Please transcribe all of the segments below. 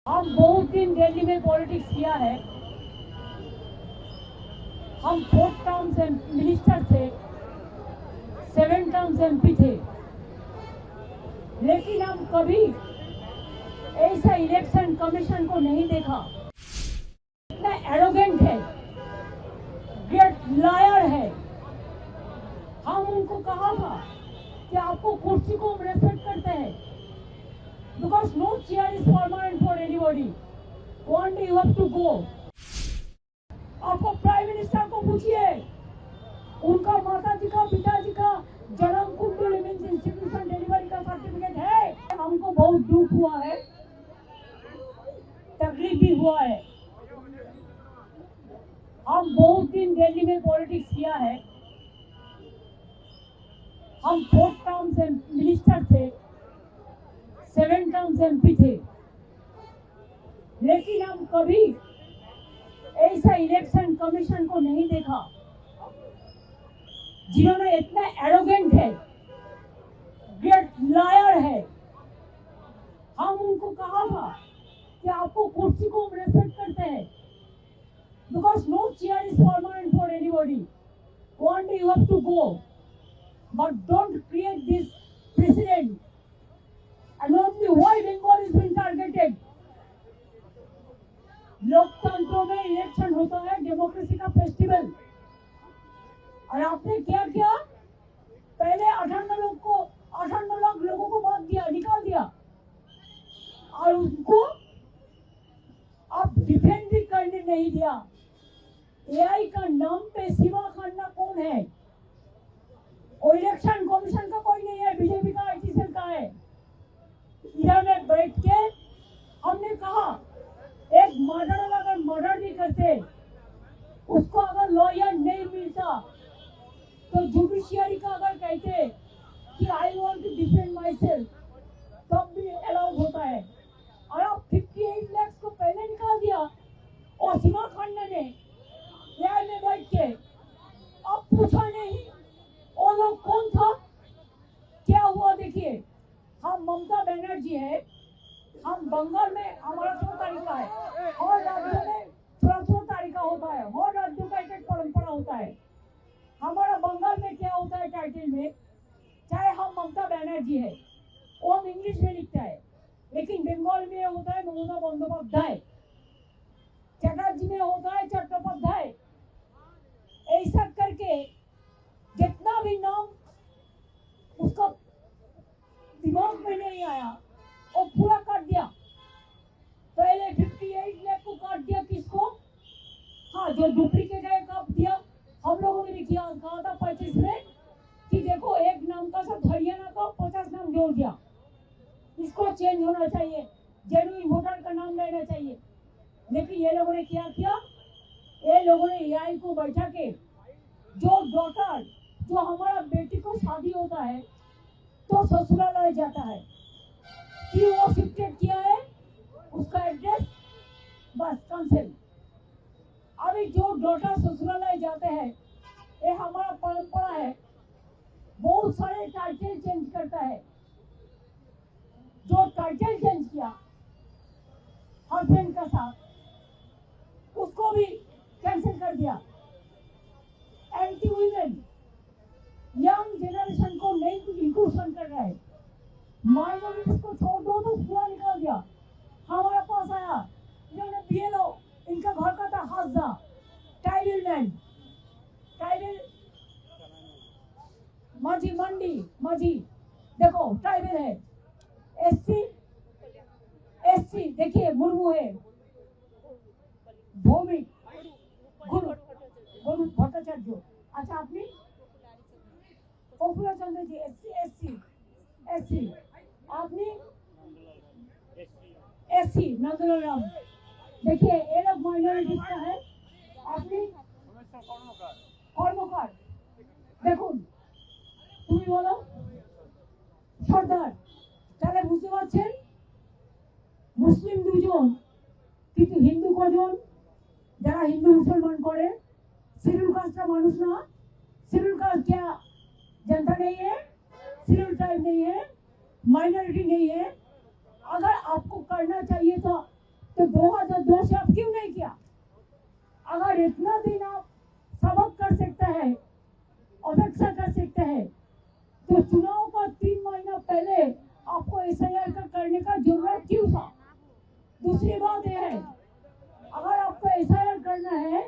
हम बहुत दिन दिल्ली में पॉलिटिक्स किया है। हम 4 टर्म से मिनिस्टर थे, 7 टर्म से MP थे, लेकिन हम कभी ऐसा इलेक्शन कमीशन को नहीं देखा। इतना एरोगेंट है, ग्रेट लायर है। हम उनको कहा था कि आपको कुर्सी को रेस्पेक्ट करते हैं, because no chair is permanent for anybody. One day you have to go. आपको प्राइम मिनिस्टर को पूछिए, उनका माता जी का पिताजी का जन्म कुंडली मींस इंस्टीट्यूशन डिलीवरी का सर्टिफिकेट है। हमको बहुत दुख हुआ है, तकलीफ भी हुआ है। हम बहुत दिन दिल्ली में पॉलिटिक्स किया है। हम 4 टर्म से मिनिस्टर थे, 7 टर्म से MP थे, लेकिन हम कभी ऐसा इलेक्शन कमीशन को नहीं देखा जिन्होंने इतना एरोगेंट है, ग्रेट लायर है। हम उनको कहा था कि आपको कुर्सी को रेस्पेक्ट करते हैं, because no chair is permanent for anybody. One day you have to go, but don't create this precedent. And only why Bengal is being targeted? लोकतंत्र में इलेक्शन होता है, डेमोक्रेसी का फेस्टिवल, और आपने क्या किया? पहले 58 लाख लोगों को वोट दिया, निकाल दिया, और उनको आप डिफेंड भी करने नहीं दिया। AI का नाम पे सीमा खाना कौन है? वो इलेक्शन कमीशन का कोई नहीं है, बीजेपी का IT सेल का है। इधर में बैठ के हमने कहा, एक मर्डर अगर मर्डर भी करते, उसको अगर लॉयर नहीं मिलता, तो जुडिशियरी का अगर कहते कि I want to defend myself, तब भी अलाउड होता है। और आप 58 लाख को पहले निकाल दिया, और सीमा खान्ना ने न्याय में बैठ के अब पूछा नहीं वो लोग कौन था, क्या हुआ? देखिए, हम ममता बनर्जी है, हम बंगाल में हमारा 6 तारीख है, और राज्यों में 16 तारीख का होता है, और राज्यों का एक परंपरा होता है। हमारा बंगाल में क्या होता है टाइटल में, चाहे हम ममता बनर्जी है, वो हम इंग्लिश में लिखता है, लेकिन बंगाल में होता है ममता बंदोपाध्याय, चटर्जी में होता है चट्टोपाध्याय। ऐसा करके जितना भी नाम उसका दिमाग में नहीं आया, वो पूरा काट दिया। पहले 58 लाख को काट दिया, किसको? हाँ, जो डुप्लीकेट है काट दिया। हम लोगों ने भी कहा था 25 में कि देखो, एक नाम का सब हरियाणा का 50 नाम जोड़ दिया, इसको चेंज होना चाहिए, जेन्युइन वोटर का नाम रहना चाहिए। लेकिन ये लोगों ने क्या किया? ये लोगों ने AI को बैठा के, जो डॉटर, जो हमारा बेटी को शादी होता है तो ससुरालय जाता है, कि वो शिफ्टेड किया है, उसका एड्रेस बस कैंसिल। अभी जो डॉटर ससुरालय जाते हैं, ये हमारा परंपरा है, बहुत सारे टाइटल चेंज करता है। जो टाइटल चेंज किया हस्बैंड का साथ, उसको भी कैंसिल कर दिया। एंटी वुमेन, यंग जनरेशन को नहीं इंक्लूजन कर रहा है, माइनॉरिटीज को छोड़ दो तो पूरा निकाल दिया। हमारे पास आया, इन्होंने BLO, इनका घर का था हाजा, ट्राइबल मैन, ट्राइबल माझी मंडी, माझी देखो ट्राइबल है। SC देखिए मुर्मू है, भौमिक गुरु भट्टाचार्य। अच्छा, आपने पॉपुलर चंद्र जी SC, आपने SC नंदलाल। देखिए, ये लोग माइनॉरिटी का है। आपने কর্মকার, দেখুন তুমি বলো সর্দার। তাহলে বুঝতে পারছেন, মুসলিম দুজন, কিন্তু হিন্দু কজন? যারা হিন্দু মুসলমান করে, शेड्यूल कास्ट का मानुष ना। शेड्यूल कास्ट क्या जनता नहीं है, शेड्यूल ट्राइब नहीं है, माइनॉरिटी नहीं है। अगर आपको करना चाहिए तो तो 2002 से आप क्यों नहीं किया? अगर इतना दिन आप सबक कर सकते हैं, अपेक्षा कर सकते हैं, तो चुनाव का 3 महीना पहले आपको एसआईआर का करने का जरूरत क्यों था? दूसरी बात यह है, अगर आपको एसआईआर करना है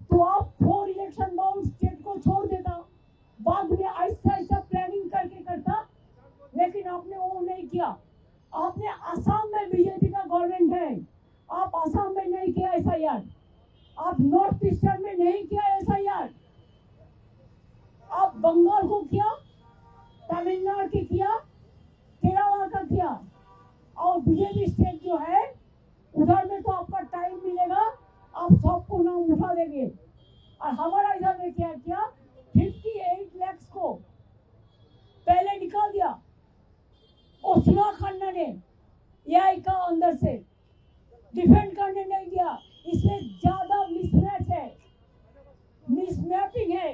तो आप 4 इलेक्शन बाउंड स्टेट को छोड़ देता, बाद में ऐसा ऐसा प्लानिंग करके करता, लेकिन आपने वो नहीं किया। आपने असम में बीजेपी का गवर्नमेंट है, आप असम में नहीं किया एसआईआर, आप नॉर्थ ईस्टर्न में नहीं किया एसआईआर, आप बंगाल को किया, तमिलनाडु की किया, केरला का किया, और बीजेपी स्टेट जो है उधर में तो आपका टाइम मिलेगा, आप सबको नाम उठा देंगे। और हमारा इधर में क्या किया, 58 लाख को पहले निकाल दिया, और सुना खन्ना ने एआई का अंदर से डिफेंड करने नहीं दिया। इसमें ज्यादा मिसमैच है, मिसमैपिंग है।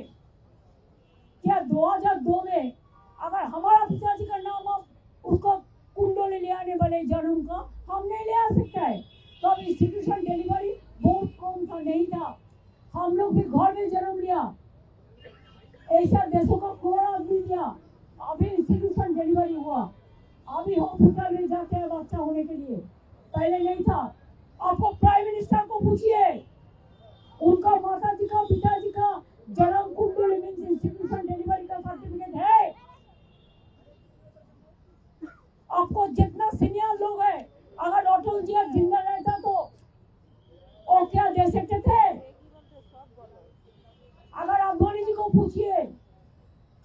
क्या 2002 में अगर हमारा पिताजी का नाम आप उसको कुंडली ले आने वाले जन्म का हम नहीं ले आ सकता है, तो अब इंस्टीट्यूशन डिलीवरी बहुत कम था, नहीं था। हम लोग भी घर में जन्म लिया, एशिया देशों का कोरोना आदमी लिया, अभी इंस्टीट्यूशन डिलीवरी हुआ, अभी हॉस्पिटल में जाते हैं बच्चा होने के लिए, पहले नहीं था। आपको प्राइम मिनिस्टर को पूछिए, उनका माता जी का पिताजी का जन्म कुंडली मींस इंस्टीट्यूशन डिलीवरी का सर्टिफिकेट है। आपको जितना सीनियर लोग है, अगर अटल जी जिंदा रहता तो वो क्या दे सकते थे? अगर आप धोनी जी को पूछिए,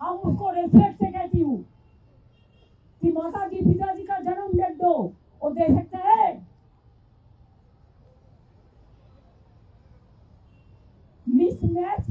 हम उसको रेस्पेक्ट से कहती हूँ कि माता जी पिताजी का जन्म डेट दो, वो दे सकते हैं? मिसमैच